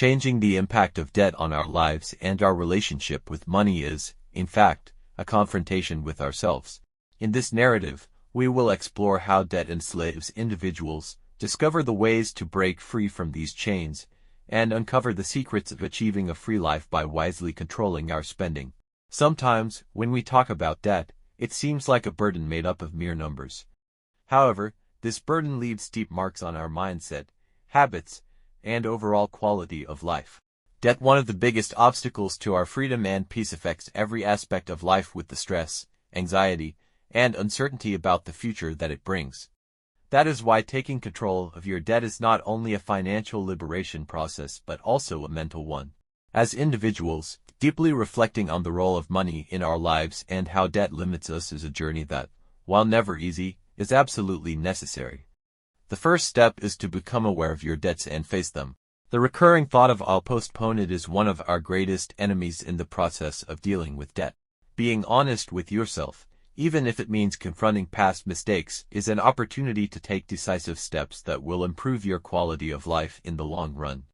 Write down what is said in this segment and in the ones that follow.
Changing the impact of debt on our lives and our relationship with money is, in fact, a confrontation with ourselves. In this narrative, we will explore how debt enslaves individuals, discover the ways to break free from these chains, and uncover the secrets of achieving a free life by wisely controlling our spending. Sometimes, when we talk about debt, it seems like a burden made up of mere numbers. However, this burden leaves deep marks on our mindset, habits, and overall quality of life. Debt, one of the biggest obstacles to our freedom and peace, affects every aspect of life with the stress, anxiety, and uncertainty about the future that it brings. That is why taking control of your debt is not only a financial liberation process but also a mental one. As individuals, deeply reflecting on the role of money in our lives and how debt limits us is a journey that, while never easy, is absolutely necessary. The first step is to become aware of your debts and face them. The recurring thought of "I'll postpone it" is one of our greatest enemies in the process of dealing with debt. Being honest with yourself, even if it means confronting past mistakes, is an opportunity to take decisive steps that will improve your quality of life in the long run.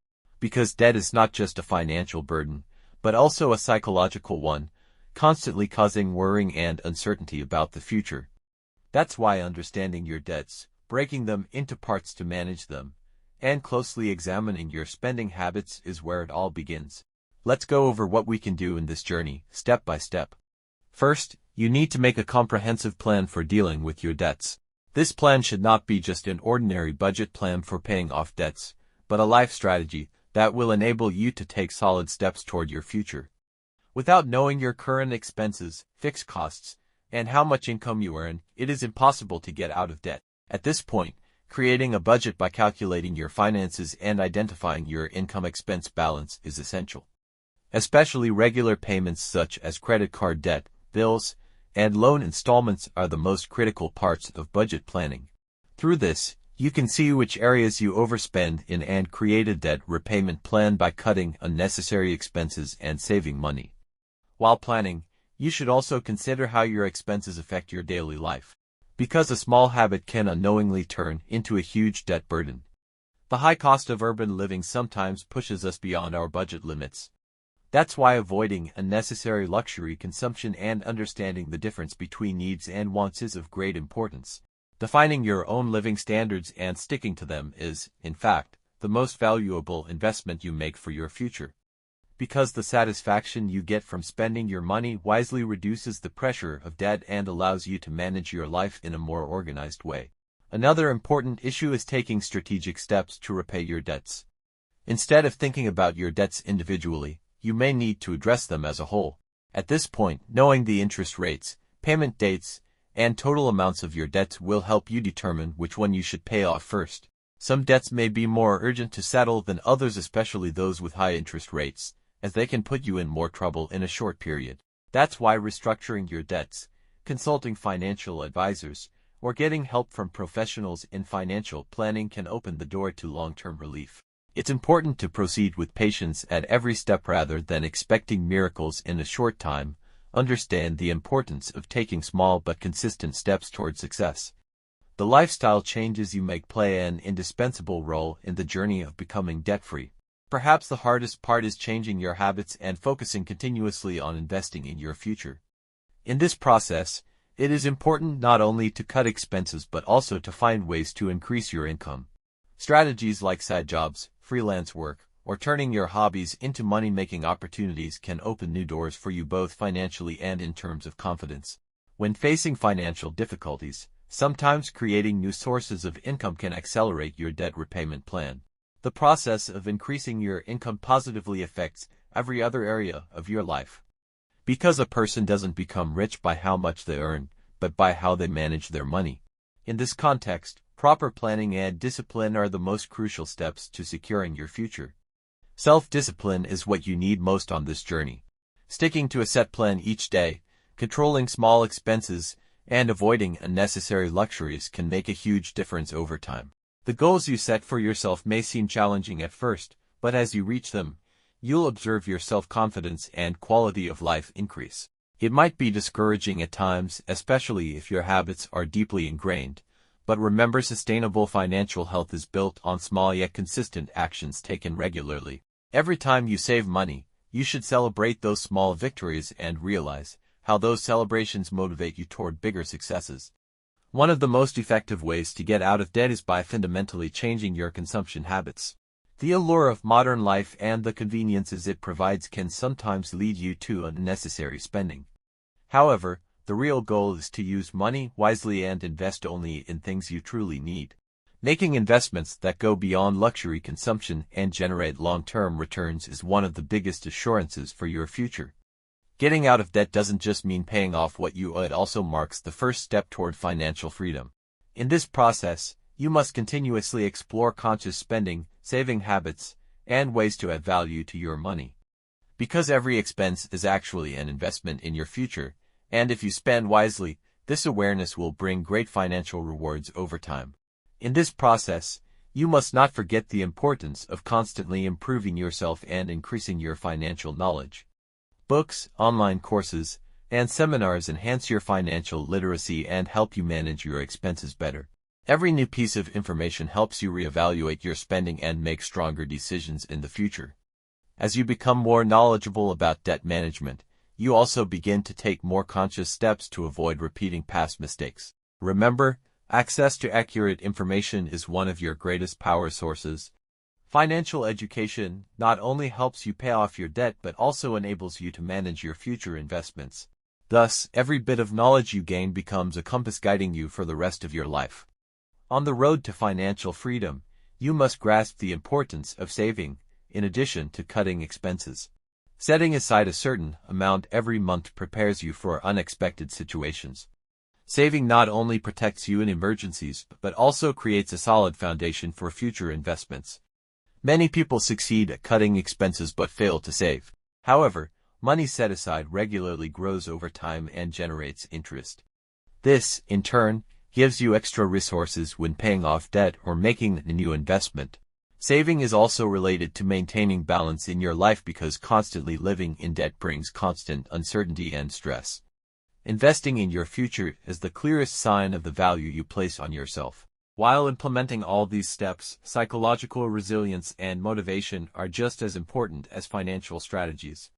Because debt is not just a financial burden, but also a psychological one, constantly causing worrying and uncertainty about the future. That's why understanding your debts, breaking them into parts to manage them, and closely examining your spending habits is where it all begins. Let's go over what we can do in this journey, step by step. First, you need to make a comprehensive plan for dealing with your debts. This plan should not be just an ordinary budget plan for paying off debts, but a life strategy that will enable you to take solid steps toward your future. Without knowing your current expenses, fixed costs, and how much income you earn, it is impossible to get out of debt. At this point, creating a budget by calculating your finances and identifying your income-expense balance is essential. Especially regular payments such as credit card debt, bills, and loan installments are the most critical parts of budget planning. Through this, you can see which areas you overspend in and create a debt repayment plan by cutting unnecessary expenses and saving money. While planning, you should also consider how your expenses affect your daily life, because a small habit can unknowingly turn into a huge debt burden. The high cost of urban living sometimes pushes us beyond our budget limits. That's why avoiding unnecessary luxury consumption and understanding the difference between needs and wants is of great importance. Defining your own living standards and sticking to them is, in fact, the most valuable investment you make for your future. Because the satisfaction you get from spending your money wisely reduces the pressure of debt and allows you to manage your life in a more organized way. Another important issue is taking strategic steps to repay your debts. Instead of thinking about your debts individually, you may need to address them as a whole. At this point, knowing the interest rates, payment dates, and total amounts of your debts will help you determine which one you should pay off first. Some debts may be more urgent to settle than others, especially those with high interest rates, as they can put you in more trouble in a short period. That's why restructuring your debts, consulting financial advisors, or getting help from professionals in financial planning can open the door to long-term relief. It's important to proceed with patience at every step rather than expecting miracles in a short time. Understand the importance of taking small but consistent steps toward success. The lifestyle changes you make play an indispensable role in the journey of becoming debt-free. Perhaps the hardest part is changing your habits and focusing continuously on investing in your future. In this process, it is important not only to cut expenses but also to find ways to increase your income. Strategies like side jobs, freelance work, or turning your hobbies into money-making opportunities can open new doors for you both financially and in terms of confidence. When facing financial difficulties, sometimes creating new sources of income can accelerate your debt repayment plan. The process of increasing your income positively affects every other area of your life. Because a person doesn't become rich by how much they earn, but by how they manage their money. In this context, proper planning and discipline are the most crucial steps to securing your future. Self-discipline is what you need most on this journey. Sticking to a set plan each day, controlling small expenses, and avoiding unnecessary luxuries can make a huge difference over time. The goals you set for yourself may seem challenging at first, but as you reach them, you'll observe your self-confidence and quality of life increase. It might be discouraging at times, especially if your habits are deeply ingrained, but remember, sustainable financial health is built on small yet consistent actions taken regularly. Every time you save money, you should celebrate those small victories and realize how those celebrations motivate you toward bigger successes. One of the most effective ways to get out of debt is by fundamentally changing your consumption habits. The allure of modern life and the conveniences it provides can sometimes lead you to unnecessary spending. However, the real goal is to use money wisely and invest only in things you truly need. Making investments that go beyond luxury consumption and generate long-term returns is one of the biggest assurances for your future. Getting out of debt doesn't just mean paying off what you owe, it also marks the first step toward financial freedom. In this process, you must continuously explore conscious spending, saving habits, and ways to add value to your money. Because every expense is actually an investment in your future, and if you spend wisely, this awareness will bring great financial rewards over time. In this process, you must not forget the importance of constantly improving yourself and increasing your financial knowledge. Books, online courses, and seminars enhance your financial literacy and help you manage your expenses better. Every new piece of information helps you reevaluate your spending and make stronger decisions in the future. As you become more knowledgeable about debt management, you also begin to take more conscious steps to avoid repeating past mistakes. Remember, access to accurate information is one of your greatest power sources. Financial education not only helps you pay off your debt but also enables you to manage your future investments. Thus, every bit of knowledge you gain becomes a compass guiding you for the rest of your life. On the road to financial freedom, you must grasp the importance of saving, in addition to cutting expenses. Setting aside a certain amount every month prepares you for unexpected situations. Saving not only protects you in emergencies, but also creates a solid foundation for future investments. Many people succeed at cutting expenses but fail to save. However, money set aside regularly grows over time and generates interest. This, in turn, gives you extra resources when paying off debt or making a new investment. Saving is also related to maintaining balance in your life because constantly living in debt brings constant uncertainty and stress. Investing in your future is the clearest sign of the value you place on yourself. While implementing all these steps, psychological resilience and motivation are just as important as financial strategies.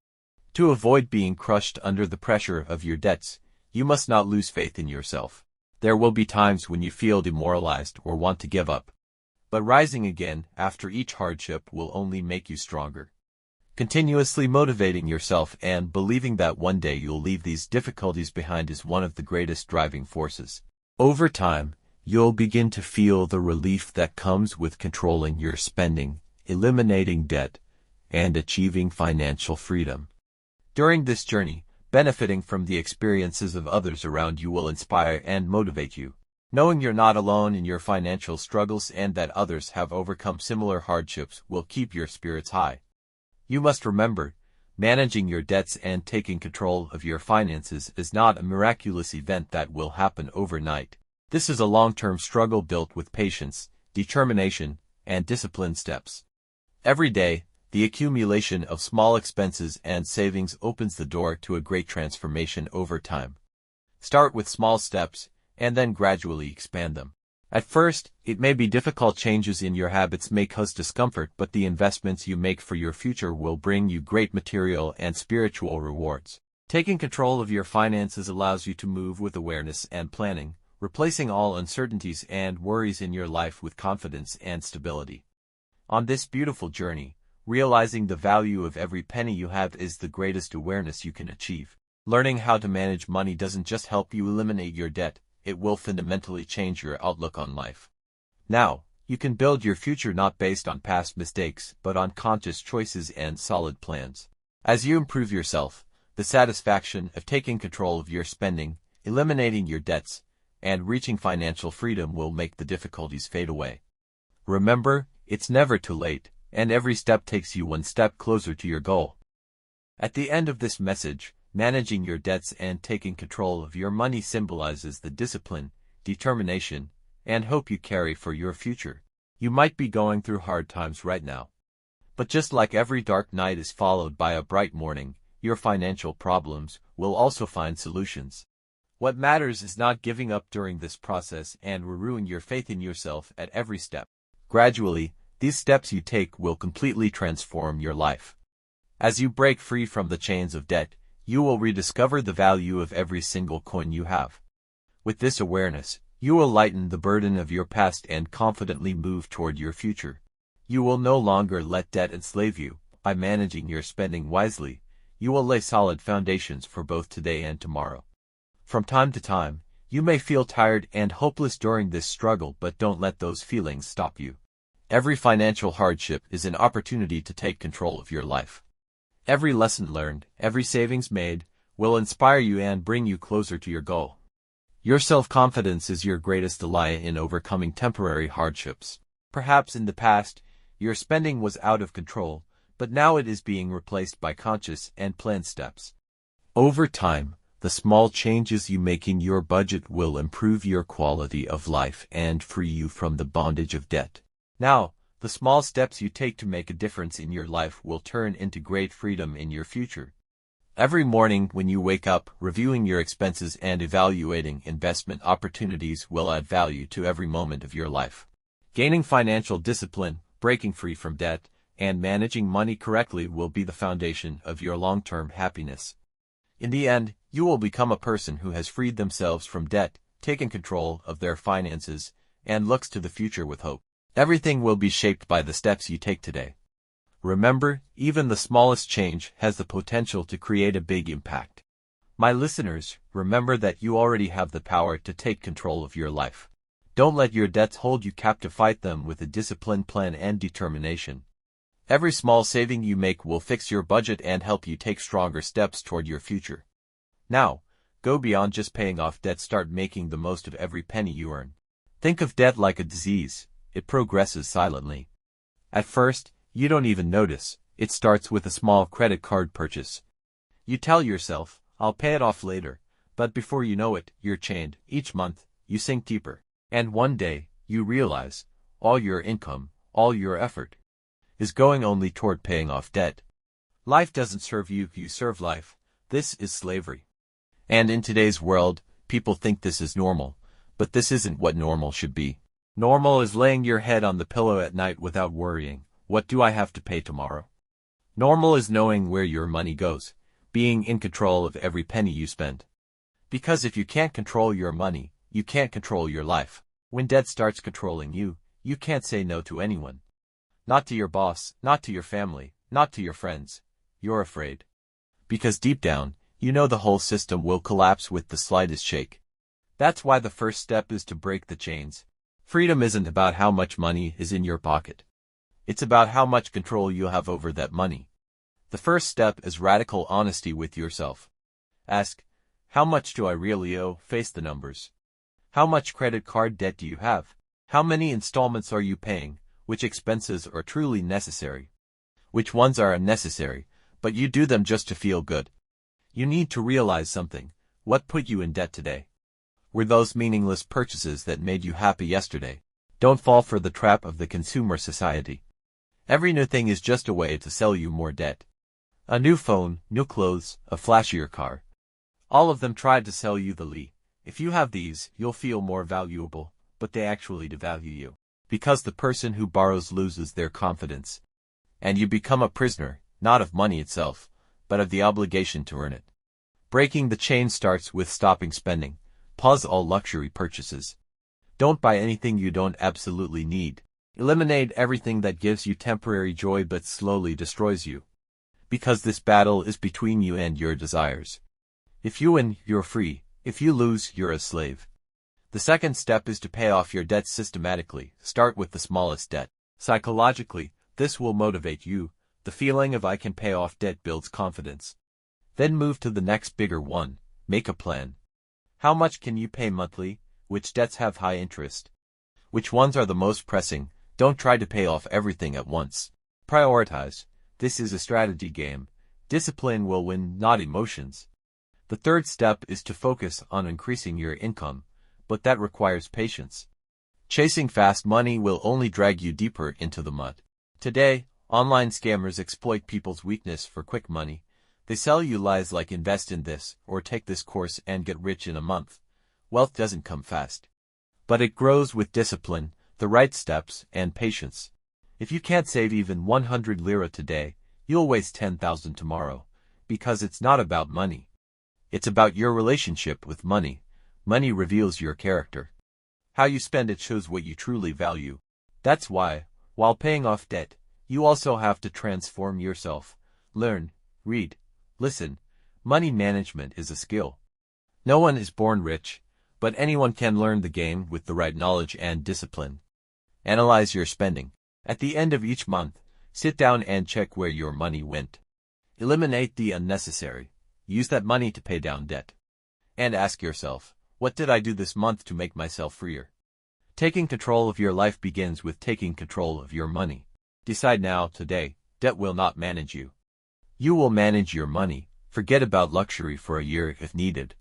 To avoid being crushed under the pressure of your debts, you must not lose faith in yourself. There will be times when you feel demoralized or want to give up. But rising again after each hardship will only make you stronger. Continuously motivating yourself and believing that one day you'll leave these difficulties behind is one of the greatest driving forces. Over time, you'll begin to feel the relief that comes with controlling your spending, eliminating debt, and achieving financial freedom. During this journey, benefiting from the experiences of others around you will inspire and motivate you. Knowing you're not alone in your financial struggles and that others have overcome similar hardships will keep your spirits high. You must remember, managing your debts and taking control of your finances is not a miraculous event that will happen overnight. This is a long-term struggle built with patience, determination, and disciplined steps. Every day, the accumulation of small expenses and savings opens the door to a great transformation over time. Start with small steps, and then gradually expand them. At first, it may be difficult. Changes in your habits may cause discomfort, but the investments you make for your future will bring you great material and spiritual rewards. Taking control of your finances allows you to move with awareness and planning, replacing all uncertainties and worries in your life with confidence and stability. On this beautiful journey, realizing the value of every penny you have is the greatest awareness you can achieve. Learning how to manage money doesn't just help you eliminate your debt, it will fundamentally change your outlook on life. Now, you can build your future not based on past mistakes, but on conscious choices and solid plans. As you improve yourself, the satisfaction of taking control of your spending, eliminating your debts, and reaching financial freedom will make the difficulties fade away. Remember, it's never too late, and every step takes you one step closer to your goal. At the end of this message, managing your debts and taking control of your money symbolizes the discipline, determination, and hope you carry for your future. You might be going through hard times right now. But just like every dark night is followed by a bright morning, your financial problems will also find solutions. What matters is not giving up during this process and renewing your faith in yourself at every step. Gradually, These steps you take will completely transform your life. As you break free from the chains of debt, you will rediscover the value of every single coin you have. With this awareness, you will lighten the burden of your past and confidently move toward your future. You will no longer let debt enslave you. By managing your spending wisely, you will lay solid foundations for both today and tomorrow. From time to time, you may feel tired and hopeless during this struggle, but don't let those feelings stop you. Every financial hardship is an opportunity to take control of your life. Every lesson learned, every savings made, will inspire you and bring you closer to your goal. Your self-confidence is your greatest ally in overcoming temporary hardships. Perhaps in the past, your spending was out of control, but now it is being replaced by conscious and planned steps. Over time, the small changes you make in your budget will improve your quality of life and free you from the bondage of debt. Now, the small steps you take to make a difference in your life will turn into great freedom in your future. Every morning when you wake up, reviewing your expenses and evaluating investment opportunities will add value to every moment of your life. Gaining financial discipline, breaking free from debt, and managing money correctly will be the foundation of your long-term happiness. In the end, you will become a person who has freed themselves from debt, taken control of their finances, and looks to the future with hope. Everything will be shaped by the steps you take today. Remember, even the smallest change has the potential to create a big impact. My listeners, remember that you already have the power to take control of your life. Don't let your debts hold you captive. Fight them with a disciplined plan and determination. Every small saving you make will fix your budget and help you take stronger steps toward your future. Now, go beyond just paying off debt. Start making the most of every penny you earn. Think of debt like a disease. It progresses silently. At first, you don't even notice. It starts with a small credit card purchase. You tell yourself, I'll pay it off later, but before you know it, you're chained. Each month, you sink deeper. And one day, you realize, all your income, all your effort, is going only toward paying off debt. Life doesn't serve you, you serve life. This is slavery. And in today's world, people think this is normal, but this isn't what normal should be. Normal is laying your head on the pillow at night without worrying, what do I have to pay tomorrow? Normal is knowing where your money goes, being in control of every penny you spend. Because if you can't control your money, you can't control your life. When debt starts controlling you, you can't say no to anyone. Not to your boss, not to your family, not to your friends. You're afraid. Because deep down, you know the whole system will collapse with the slightest shake. That's why the first step is to break the chains. Freedom isn't about how much money is in your pocket. It's about how much control you have over that money. The first step is radical honesty with yourself. Ask, how much do I really owe? Face the numbers. How much credit card debt do you have? How many installments are you paying? Which expenses are truly necessary? Which ones are unnecessary, but you do them just to feel good? You need to realize something. What put you in debt today? Were those meaningless purchases that made you happy yesterday? Don't fall for the trap of the consumer society. Every new thing is just a way to sell you more debt. A new phone, new clothes, a flashier car. All of them tried to sell you the lie. If you have these, you'll feel more valuable, but they actually devalue you. Because the person who borrows loses their confidence. And you become a prisoner, not of money itself, but of the obligation to earn it. Breaking the chain starts with stopping spending. Pause all luxury purchases. Don't buy anything you don't absolutely need. Eliminate everything that gives you temporary joy but slowly destroys you. Because this battle is between you and your desires. If you win, you're free. If you lose, you're a slave. The second step is to pay off your debts systematically. Start with the smallest debt. Psychologically, this will motivate you. The feeling of I can pay off debt builds confidence. Then move to the next bigger one. Make a plan. How much can you pay monthly? Which debts have high interest? Which ones are the most pressing? Don't try to pay off everything at once. Prioritize. This is a strategy game. Discipline will win, not emotions. The third step is to focus on increasing your income, but that requires patience. Chasing fast money will only drag you deeper into the mud. Today, online scammers exploit people's weakness for quick money. They sell you lies like invest in this or take this course and get rich in a month. Wealth doesn't come fast. But it grows with discipline, the right steps, and patience. If you can't save even 100 lira today, you'll waste 10,000 tomorrow. Because it's not about money. It's about your relationship with money. Money reveals your character. How you spend it shows what you truly value. That's why, while paying off debt, you also have to transform yourself. Learn, read, listen. Money management is a skill. No one is born rich, but anyone can learn the game with the right knowledge and discipline. Analyze your spending. At the end of each month, sit down and check where your money went. Eliminate the unnecessary. Use that money to pay down debt. And ask yourself, what did I do this month to make myself freer? Taking control of your life begins with taking control of your money. Decide now, today, debt will not manage you. You will manage your money. Forget about luxury for a year if needed.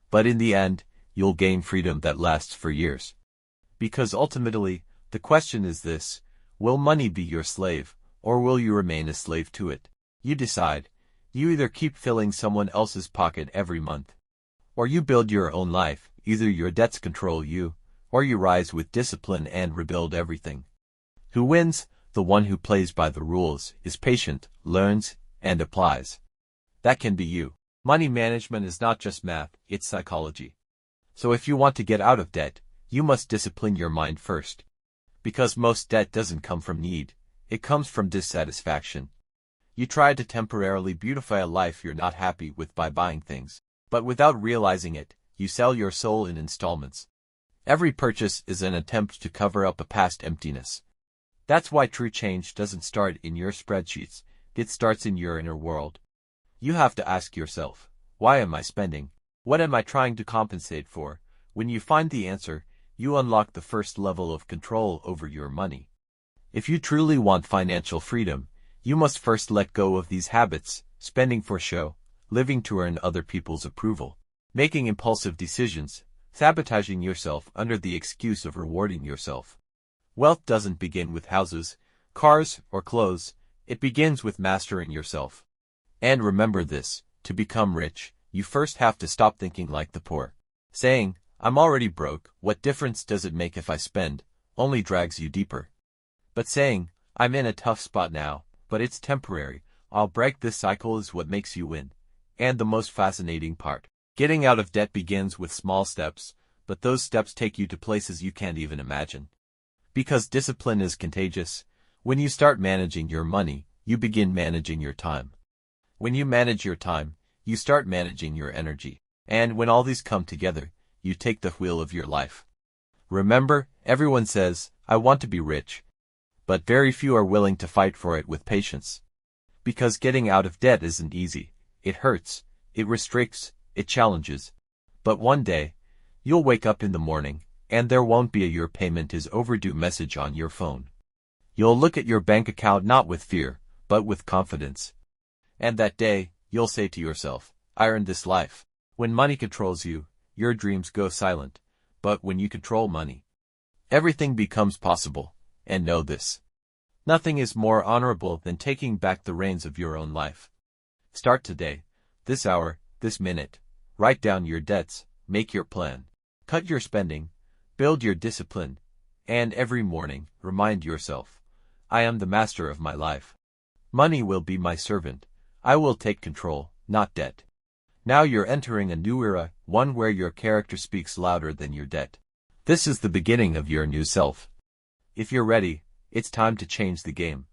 But in the end, you'll gain freedom that lasts for years. Because ultimately, the question is this: will money be your slave, or will you remain a slave to it? You decide. You either keep filling someone else's pocket every month, or you build your own life. Either your debts control you, or you rise with discipline and rebuild everything. Who wins? The one who plays by the rules, is patient, learns, and applies. That can be you. Money management is not just math, it's psychology. So if you want to get out of debt, you must discipline your mind first. Because most debt doesn't come from need, it comes from dissatisfaction. You try to temporarily beautify a life you're not happy with by buying things, but without realizing it, you sell your soul in installments. Every purchase is an attempt to cover up a past emptiness. That's why true change doesn't start in your spreadsheets, it starts in your inner world. You have to ask yourself, why am I spending? What am I trying to compensate for? When you find the answer, you unlock the first level of control over your money. If you truly want financial freedom, you must first let go of these habits: spending for show, living to earn other people's approval, making impulsive decisions, sabotaging yourself under the excuse of rewarding yourself. Wealth doesn't begin with houses, cars, or clothes. It begins with mastering yourself. And remember this: to become rich, you first have to stop thinking like the poor. Saying, "I'm already broke, what difference does it make if I spend?" only drags you deeper. But saying, "I'm in a tough spot now, but it's temporary, I'll break this cycle," is what makes you win. And the most fascinating part: getting out of debt begins with small steps, but those steps take you to places you can't even imagine. Because discipline is contagious. When you start managing your money, you begin managing your time. When you manage your time, you start managing your energy. And when all these come together, you take the wheel of your life. Remember, everyone says, "I want to be rich." But very few are willing to fight for it with patience. Because getting out of debt isn't easy. It hurts, it restricts, it challenges. But one day, you'll wake up in the morning, and there won't be a "your payment is overdue" message on your phone. You'll look at your bank account not with fear, but with confidence. And that day, you'll say to yourself, "I earned this life." When money controls you, your dreams go silent. But when you control money, everything becomes possible. And know this: nothing is more honorable than taking back the reins of your own life. Start today, this hour, this minute. Write down your debts, make your plan, cut your spending, build your discipline, and every morning, remind yourself, "I am the master of my life. Money will be my servant. I will take control, not debt." Now you're entering a new era, one where your character speaks louder than your debt. This is the beginning of your new self. If you're ready, it's time to change the game.